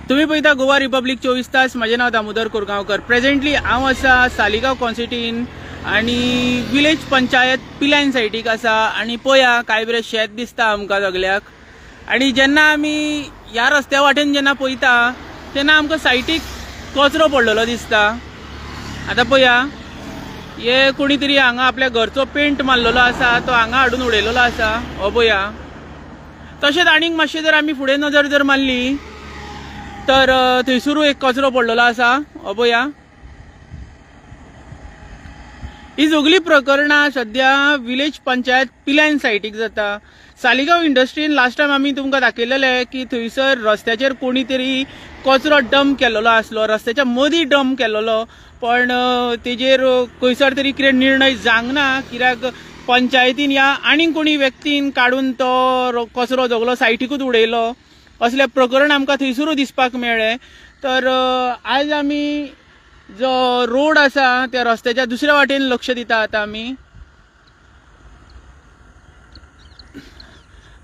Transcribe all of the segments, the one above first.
तुम्ही पळयता गोवा रिपब्लिक 24 तास. माझे नाव दामोदर कोरगांवकर. प्रेझेंटली हांव आसा सालिगांव कॉन्स्टिट्युएंसीन आणि विलेज पंचायत पिलायन सायटीक आसा. आणि पळया काय बरें शेत दिसता आमकां सगल्याक. आणि जेन्ना आमी ह्या रस्त्या वाटेन जेन्ना पळयता तेन्ना आमकां सायटीक कचरो पडलेलो दिसता. आतां पळया हे कोणी तरी हांगा आपल्या घरचो पेंट मारलेलो आसा, तो हांगा हाडून उडयलेलो आसा. हो पळया. तशेंच आनीक मातशें जर आमी फुडें नजर जर मारली तर थंयसरूय एक कचरो पडलेलो आसा. हो पळया. ही सगळी प्रकरणां सध्या विलेज पंचायत पिलायन सायटीक जाता. सालिगांव इंडस्ट्रीन लास्ट टायम आमी तुमकां दाखयलेले की थंयसर रस्त्याचेर कोणी तरी कचरो डंप केल्लो आसलो, रस्त्याच्या मदीं डंप केल्लो. पण तेजेर खंयसर तरी कितें निर्णय जावंक ना, कित्याक पंचायतीन या आनीक कोणी व्यक्तीन काडून तो कचरो सगळो सायटीकूच उडयलो. असले प्रकरण आमकां थंयसरूय दिसपाक मेळ्ळे. तर आयज आमी जो रोड आसा त्या रस्त्याच्या दुसऱ्या वाटेन लक्ष दिता. आतां आमी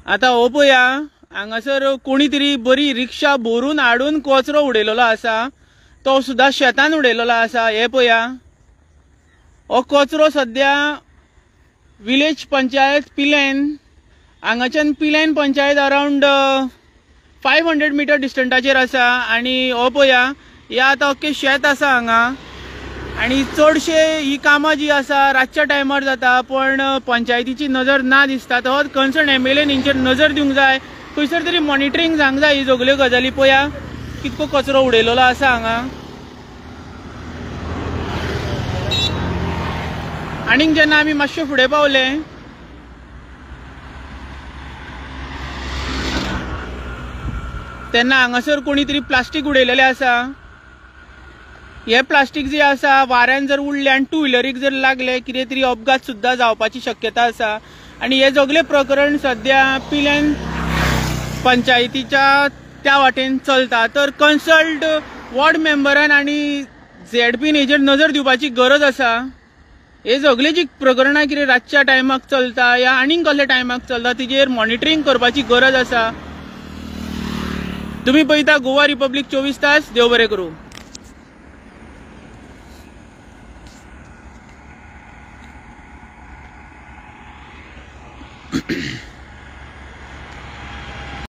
आतां हो पळया हांगासर कोणी तरी बरी रिक्षा भरून हाडून कचरो उडयलेलो आसा. तो सुद्दां शेतान उडयलेलो आसा. हे पळया हो कचरो सध्या विलेज पंचायत पिलायन हांगाच्यान पिलायन पंचायत अरावंड 500 मीटर डिस्टन्टाचेर आसा. आणि हो पळया हे आतां अख्खें शेत आसा हांगा. आणि चडशे ही कामां जी आसा रातच्या टायमार जाता, पण पंचायतीची नजर ना दिसता. तो कन्सर्न एमएलएन हेंचेर नजर दिवंक जाय. खंयसर तरी मॉनिटरींग जावंक जाय ही सगल्यो गजाली. पळया कितको कचरो उडयलेलो आसा हांगा. आनीक जेन्ना आमी मातशे फुडें पावले तेन्ना हांगासर कोणी तरी प्लास्टीक उडयलेलें आसा. हे प्लास्टीक जे आसा वाऱ्यान जर उडले आनी टू व्हिलरीक जर लागले कितें तरी अपघात सुद्दां जावपाची शक्यता आसा. आणि हे सगळे प्रकरण सध्या पिलायन पंचायतीच्या त्या वाटेन चलता. तर कन्सल्ट वॉर्ड मेंबरान आनी झेडपीन हेजेर नजर दिवपाची गरज आसा. हे सगळे जी प्रकरणां कितें रातच्या टायमाक चलता या आनीक कसल्या टायमाक चलता तेजेर मॉनिटरींग करपाची गरज आसा. तुम्ही पळयता गोवा रिपब्लिक 24 तास. देव बरें करूं.